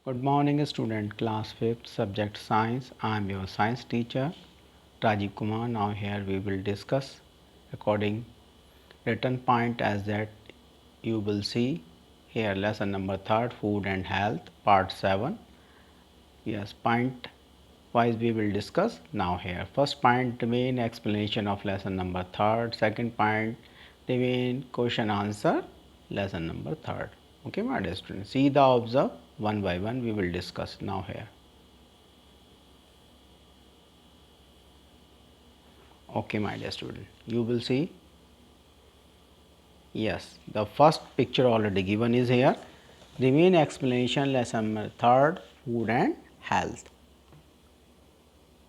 Good morning student, class 5th, subject science. I am your science teacher Rajiv Kumar. Now here we will discuss according written point as that you will see here lesson number 3rd, food and health, part 7. Yes, point wise we will discuss now here. First point, the main explanation of lesson number 3rd. Second point, the main question answer lesson number 3rd. Okay my dear students, see the observe one by one we will discuss now here. Okay my dear student, you will see, yes, the first picture already given is here. The main explanation lesson number 3rd, food and health.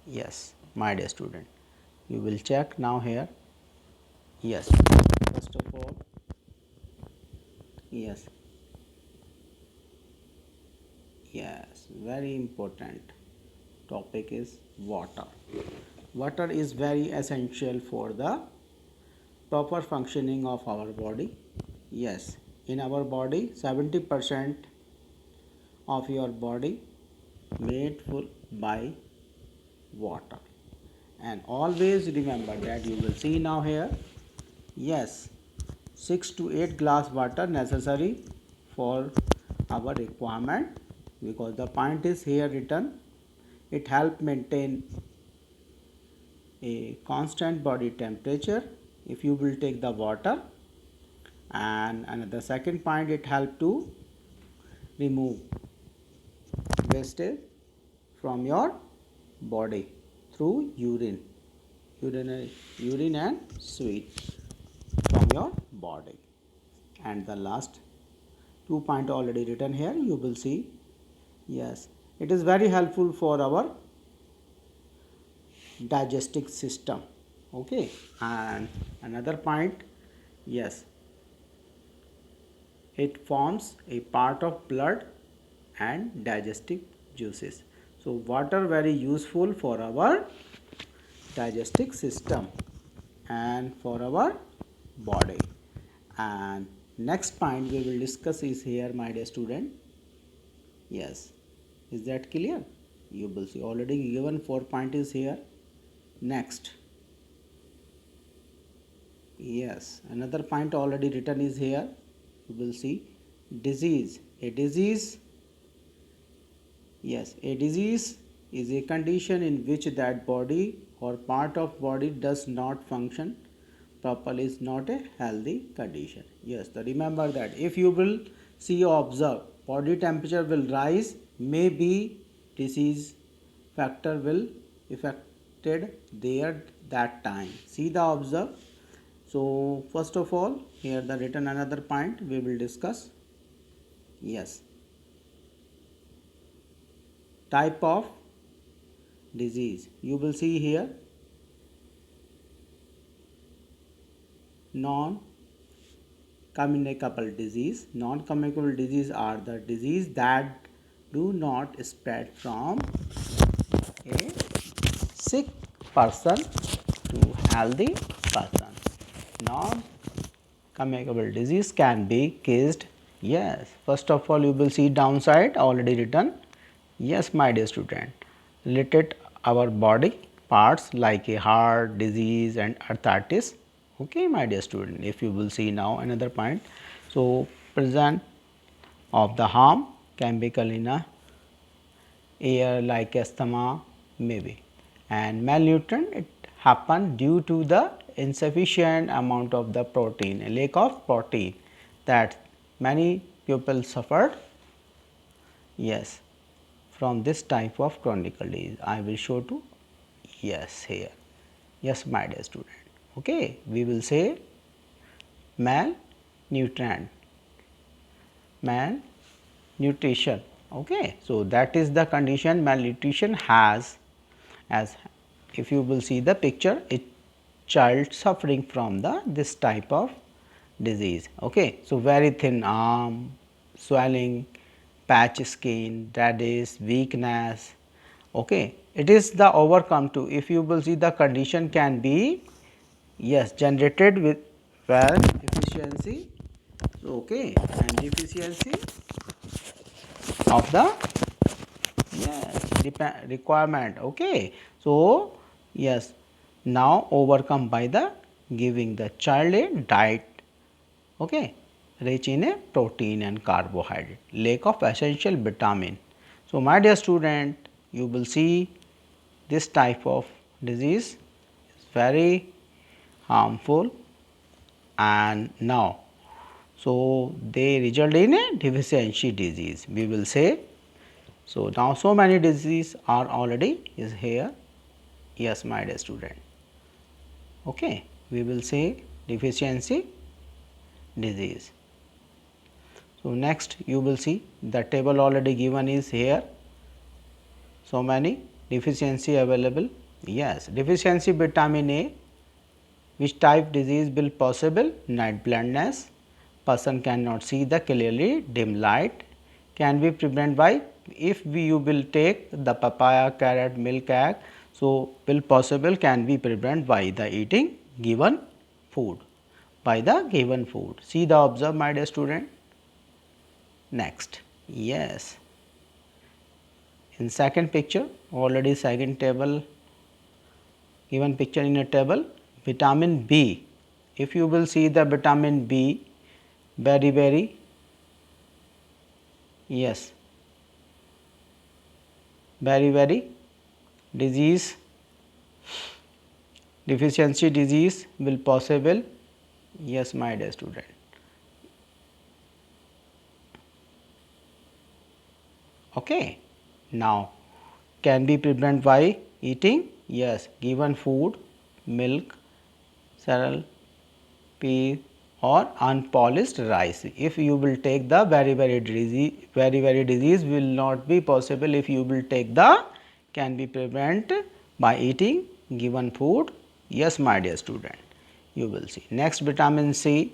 Yes my dear student, you will check now here. Yes, first of all, yes, yes, very important topic is water. Water is very essential for the proper functioning of our body. Yes, in our body 70% of your body made full by water, and always remember that you will see now here. Yes, 6 to 8 glass water necessary for our requirement, because the point is here written, it help maintain a constant body temperature if you will take the water. And another second point, it help to remove wastage from your body through urine and sweat from your body. And the last 2 point already written here, you will see. Yes, it is very helpful for our digestive system. Okay, and another point, yes, it forms a part of blood and digestive juices. So water very useful for our digestive system and for our body. And next point we will discuss is here my dear student. Yes, is that clear? You will see already given 4 point is here. Next, yes, another point already written is here. You will see disease. A disease, yes, a disease is a condition in which that body or part of body does not function properly, is not a healthy condition. Yes, so remember that if you will see or observe, body temperature will rise, maybe disease factor will affected there that time. See the observe. So first of all, here the written another point we will discuss. Yes, type of disease. You will see here non-communicable disease. Non-communicable disease are the disease that do not spread from a sick person to healthy person. Non-communicable disease can be caused. Yes, first of all you will see downside already written. Yes my dear student, related our body parts like a heart disease and arthritis. Okay my dear student, if you will see now another point. So present of the harm chemical in a air like asthma maybe, and malnutrition it happen due to the insufficient amount of the protein, a lack of protein, that many people suffered. Yes, from this type of chronic disease. I will show to, yes, here. Yes my dear student. Okay, we will say malnutrition, malnutrition. Okay, so that is the condition malnutrition has, as if you will see the picture, a child suffering from the this type of disease. Okay, so very thin arm, swelling, patch skin, reddish, weakness. Okay, it is the overcome to, if you will see the condition can be, yes, generated with well efficiency. So, okay, and deficiency of the requirement. Okay, so yes, now overcome by the giving the child a diet, okay, rich in a protein and carbohydrate, lack of essential vitamin. So my dear student, you will see this type of disease is very harmful, and now so they result in a deficiency disease, we will say. So now so many diseases are already is here. Yes, my dear student, okay, we will say deficiency disease. So next you will see the table already given is here. So many deficiency available. Yes, deficiency vitamin A. Which type disease will possible? Night blindness. Person cannot see the clearly, dim light. Can be prevented by, if you will take the papaya, carrot, milk, egg. So will possible can be prevented by the eating given food. By the given food. See the observe, my dear student. Next, yes, in second picture already second table given picture in a table, vitamin B. If you will see the vitamin B, very yes, very disease, deficiency disease will possible. Yes, my dear student. Okay. Now can be prevented by eating, yes, given food, milk, cereal, pea or unpolished rice. If you will take the very disease will not be possible if you will take the, can be prevented by eating given food. Yes, my dear student, you will see. Next, vitamin C,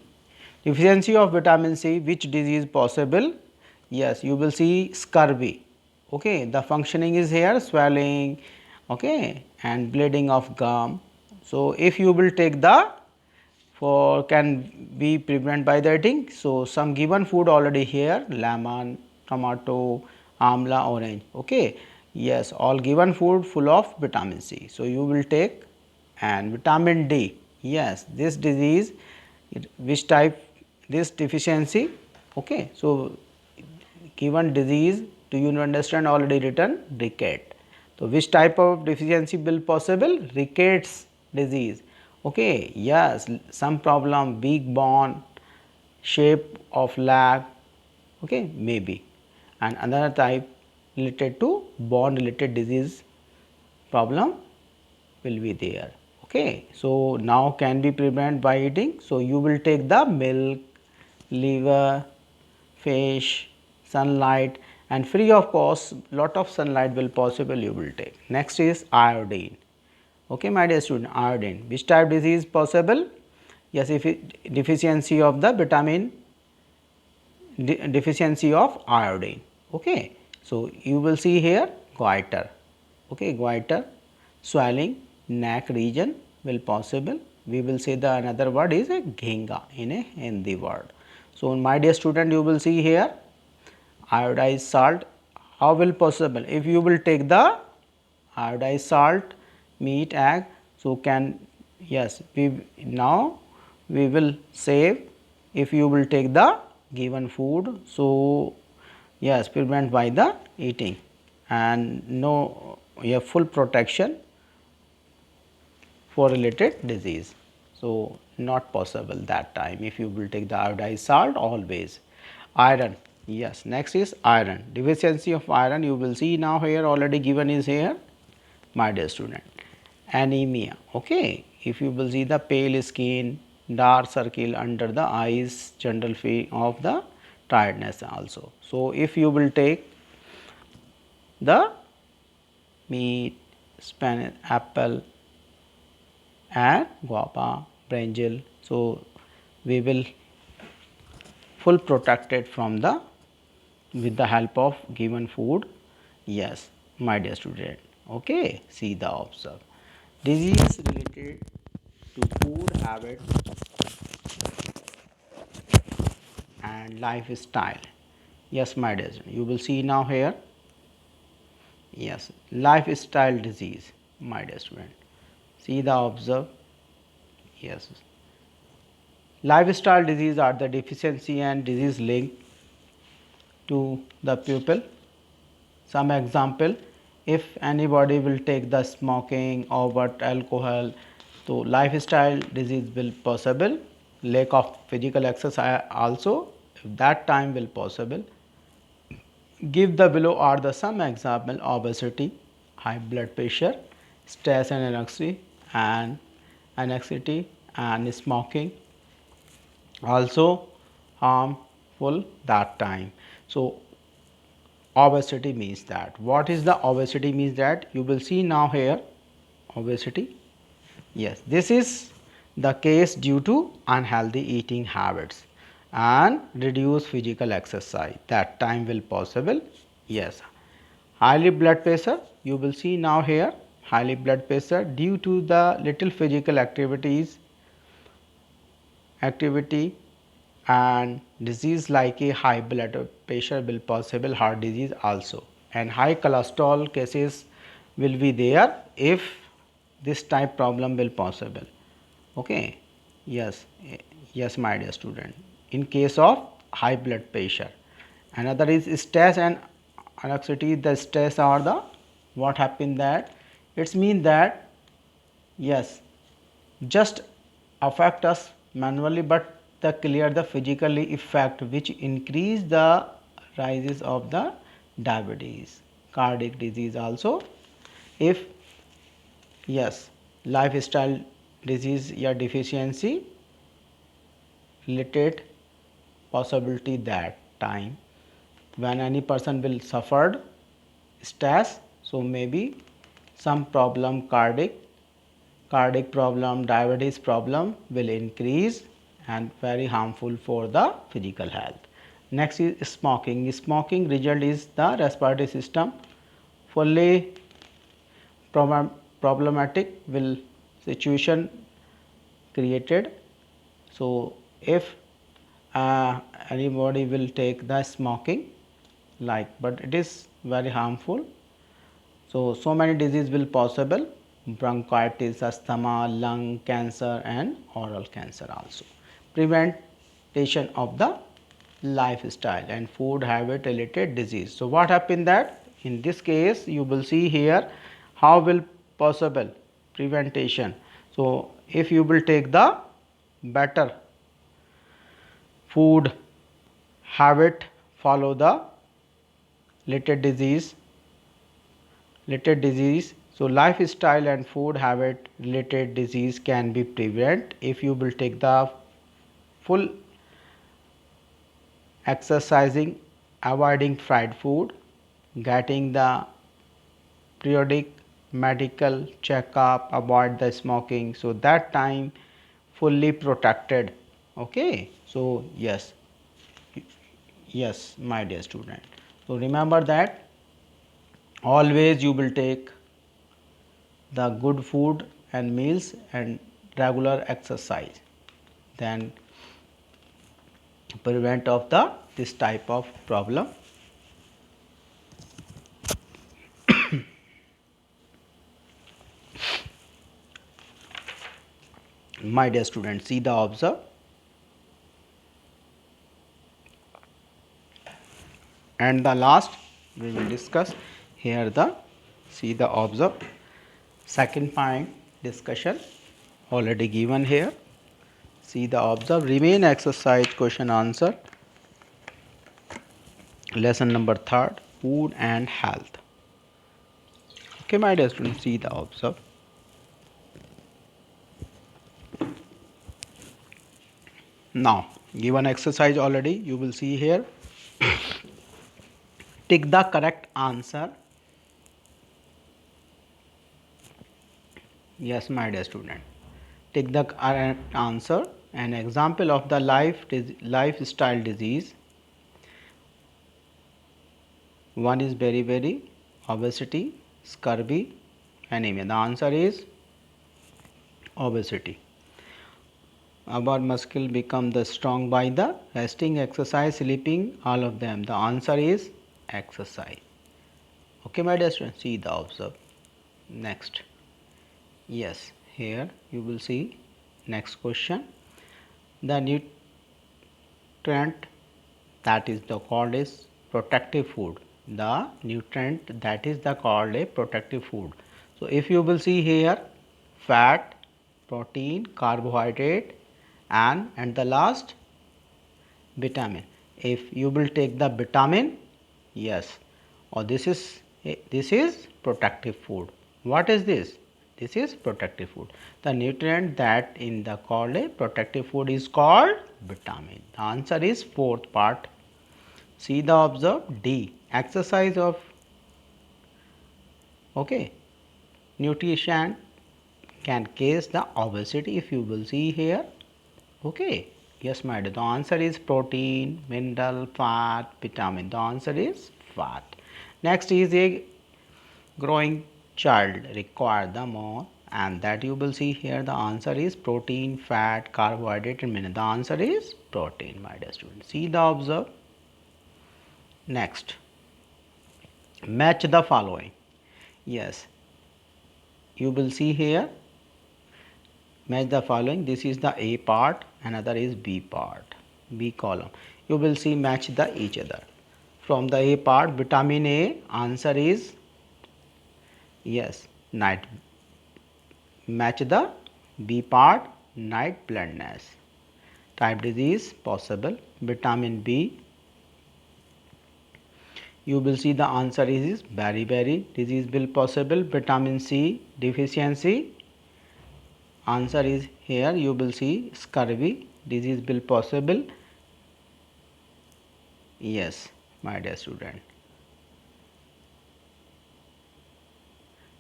deficiency of vitamin C, which disease possible? Yes, you will see scurvy. Okay, the functioning is here, swelling, okay, and bleeding of gum. So if you will take the, for can be prevented by the eating. So some given food already here, lemon, tomato, amla, orange. Okay, yes, all given food full of vitamin C. So you will take, and vitamin D. Yes, this disease, which type, this deficiency. Okay, so given disease, do you understand already written? Ricket. So which type of deficiency will possible? Rickets disease. Okay, yes, some problem, weak bone, shape of leg, okay, maybe, and another type related to bone related disease problem will be there. Okay, so now can be prevented by eating. So you will take the milk, liver, fish, sunlight, and free of cost, lot of sunlight will possible you will take. Next is iodine. Okay, my dear student, iodine. Which type disease possible? Yes, if it, deficiency of the vitamin, deficiency of iodine. Okay, so you will see here goiter. Okay, goiter, swelling, neck region will possible. We will say the another word is a ghinga in a Hindi word. So my dear student, you will see here iodized salt. How will possible? If you will take the iodized salt, meat, egg, so can, yes, we now we will save if you will take the given food. So yes, prevent by the eating, and no, you have full protection for related disease. So not possible that time if you will take the iodized salt always. Iron, yes, next is iron, deficiency of iron. You will see now here already given is here, my dear student. Anemia, okay, if you will see the pale skin, dark circle under the eyes, general feel of the tiredness also. So if you will take the meat, spinach, apple and guava, brinjal, so we will full protected from the, with the help of given food. Yes, my dear student. Okay, see the observe. Disease related to food habit and lifestyle. Yes, my dear student. You will see now here Yes, lifestyle disease, my dear student. See the observe. Yes, lifestyle disease are the deficiency and disease linked to the pupil. Some example, if anybody will take the smoking or but alcohol, so lifestyle disease will possible. Lack of physical exercise also, if that time will possible. Give the below are the some example: obesity, high blood pressure, stress and anxiety and smoking also harmful that time. So obesity means that. What is the obesity means that? You will see now here obesity. Yes, this is the case due to unhealthy eating habits and reduced physical exercise. That time will possible. Yes, highly blood pressure. You will see now here highly blood pressure due to the little physical activity and disease like a high blood pressure will possible, heart disease also, and high cholesterol cases will be there if this type problem will possible. Okay. Yes, yes, my dear student, in case of high blood pressure. Another is stress and anxiety. The stress are the what happened that it's mean that yes, just affect us manually, but the clear the physically effect which increase the rises of the diabetes, cardiac disease also. If yes, lifestyle disease or deficiency related possibility that time when any person will suffered stress, so maybe some problem cardiac problem, diabetes problem will increase and very harmful for the physical health. Next is smoking. Smoking result is the respiratory system fully problematic will situation created. So if anybody will take the smoking like, but it is very harmful. So many disease will possible: bronchitis, asthma, lung cancer and oral cancer also. Prevention of the lifestyle and food habit related disease. So what happened that in this case you will see here how will possible prevention. So if you will take the better food habit, follow the related disease. So lifestyle and food habit related disease can be prevented if you will take the full exercising, avoiding fried food, getting the periodic medical checkup, avoid the smoking. So that time fully protected. Okay. So yes, yes, my dear student. So remember that always you will take the good food and meals and regular exercise, then prevent of the this type of problem. My dear students, see the observe, and the last we will discuss here the see the observe second point discussion already given here. See the observe remain exercise question answer lesson number 3rd, food and health. Okay, my dear students, see the observe. Now given exercise already you will see here, take the correct answer. Yes, my dear student, take the correct answer. An example of the lifestyle disease, one is beriberi, obesity, scurvy, anemia. The answer is obesity. Our muscle become the strong by the resting, exercise, sleeping, all of them. The answer is exercise. Okay, my dear students, see the observe. Next, yes, here you will see next question. The nutrient that is the called is protective food. The nutrient that is the called a protective food. So if you will see here, fat, protein, carbohydrate, and the last vitamin. If you will take the vitamin, yes, or this is protective food. What is this? This is protective food. The nutrient that in the called a protective food is called vitamin. The answer is fourth part. See the observe. D. Exercise of okay nutrition can cause the obesity. If you will see here, okay. Yes, my dear. The answer is protein, mineral, fat, vitamin. The answer is fat. Next is a growing child require the more, and that you will see here the answer is protein, fat, carbohydrate and mineral. The answer is protein, my dear student. See the observe. Next, match the following. Yes, you will see here match the following. This is the A part, another is B part, B column. You will see match the each other. From the A part, vitamin A, answer is yes, night. Match the B part, night blindness. Type disease possible. Vitamin B, you will see the answer is beriberi disease will possible. Vitamin C deficiency, answer is here you will see scurvy disease will possible. Yes, my dear student.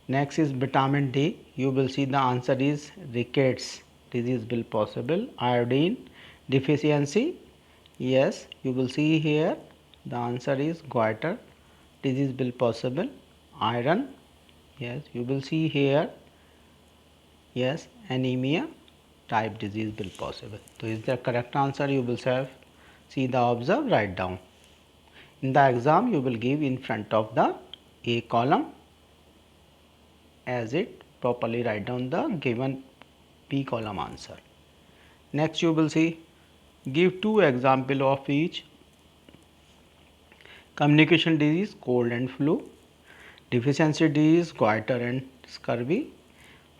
Next is vitamin D, you will see the answer is rickets disease will possible. Iodine deficiency, yes, you will see here the answer is goiter disease will possible. Iron, yes, you will see here, yes, anemia type disease will possible. So is the correct answer you will have. See the observe, write down. In the exam you will give in front of the A column as it properly write down the given B column answer. Next you will see give two example of each. Communication disease, cold and flu. Deficiency disease, goiter and scurvy.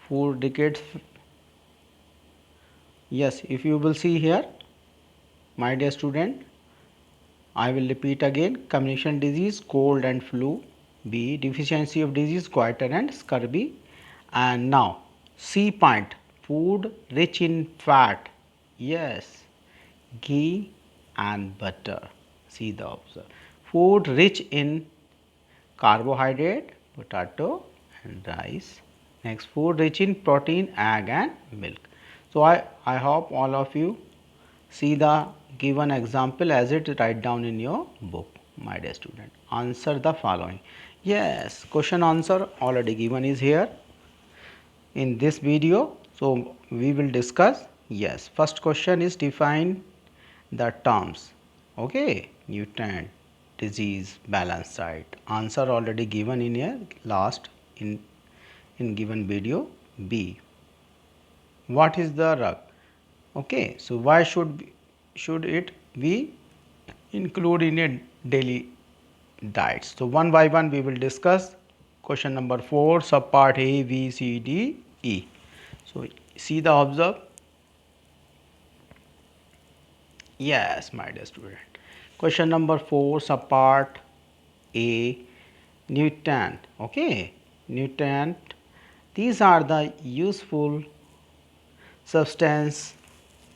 Food rickets. Yes, if you will see here, my dear student, I will repeat again. Communication disease, cold and flu. B. Deficiency of disease, goiter and scurvy. And now C point, food rich in fat. Yes, ghee and butter. See the observe. Food rich in carbohydrate, potato and rice. Next, food rich in protein, egg and milk. So I hope all of you see the given example as it write down in your book, my dear student. Answer the following. Yes, question answer already given is here in this video. So we will discuss. Yes, first question is define the terms. Okay, nutrient, disease, balance diet. Answer already given in here last in given video. B. What is the rug? Okay, so why should it be include in a daily diet? So one by one we will discuss. Question number 4, subpart A, B, C, D, E. So see the observe. Yes, my dear student. Question number 4, subpart A, nutrient. Okay, nutrient. These are the useful substance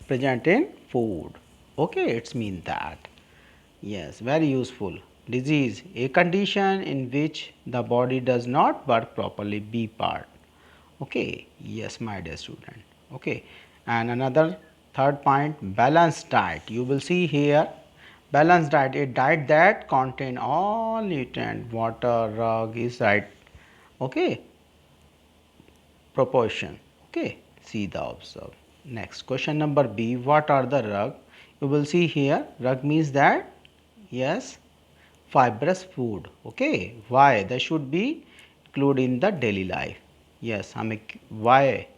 present in food. Okay, it's mean that. Yes, very useful. Disease, a condition in which the body does not work properly. B part. Okay, yes, my dear student. Okay, and another third point, balanced diet. You will see here balanced diet, a diet that contain all nutrient, water, rug is right. Okay, proportion. Okay, see the observe. Next question number B, what are the rug? You will see here rug means that yes, fibrous food. Okay, why they should be included in the daily life? Yes, why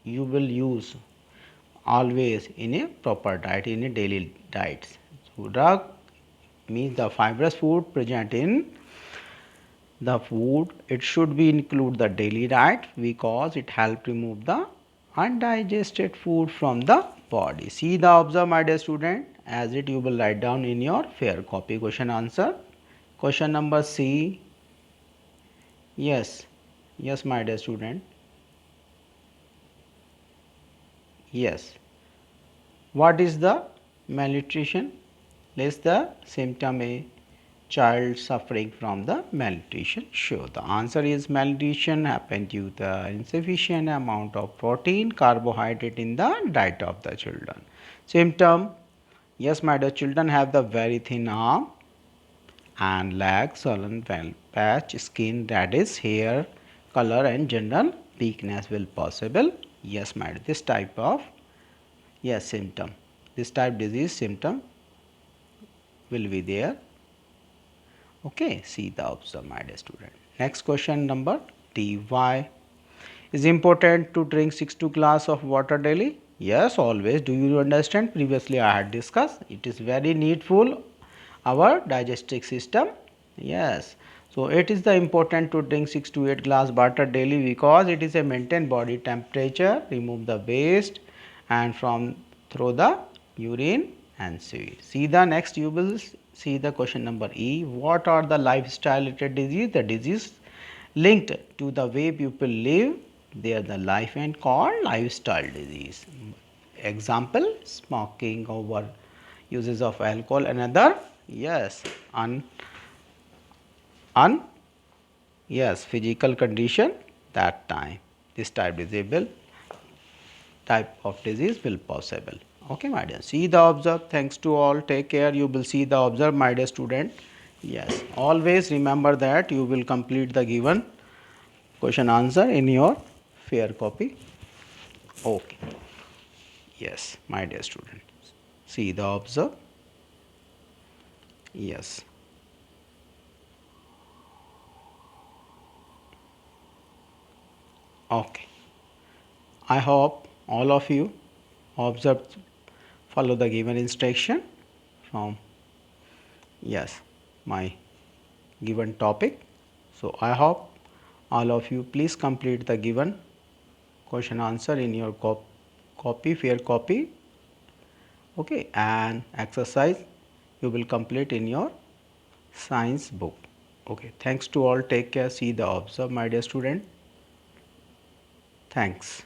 you will use always in a proper diet, in a daily diets. So drug means the fibrous food present in the food, it should be include the daily diet because it help remove the undigested food from the body. See the observe my dear student, as it you will write down in your fair copy question answer. Question number C. Yes, yes my dear student. Yes. What is the malnutrition? List the symptom A child suffering from the malnutrition show. The answer is malnutrition happen due to the insufficient amount of protein, carbohydrate in the diet of the children. Symptom, yes my dear children have the very thin arm and leg, swollen patch, skin, reddish, hair color and general weakness will possible. Yes my dear, this type of yes symptom, this type disease symptom will be there. Okay, see the observe my dear student. Next question number D. Why is important to drink 6 to glass of water daily? Yes, always. Do you understand? Previously I had discussed. It is very needful our digestive system. Yes. So it is the important to drink 6 to 8 glass water daily because it is a maintain body temperature, remove the waste and from through the urine and sewage. See the next you will see the question number E. What are the lifestyle related disease? The disease linked to the way people live, they are the life and called lifestyle disease. Example, smoking, over uses of alcohol, another yes un yes physical condition that time this type of disease will possible. Okay my dear, see the observe. Thanks to all, take care. You will see the observe my dear student. Yes, always remember that you will complete the given question answer in your fair copy. Okay, yes my dear student, see the observe. Yes, okay, I hope all of you observe, follow the given instruction from yes my given topic. So I hope all of you please complete the given question answer in your copy, fair copy. Okay, and exercise you will complete in your science book. Okay, thanks to all, take care, see the observe my dear student. Thanks.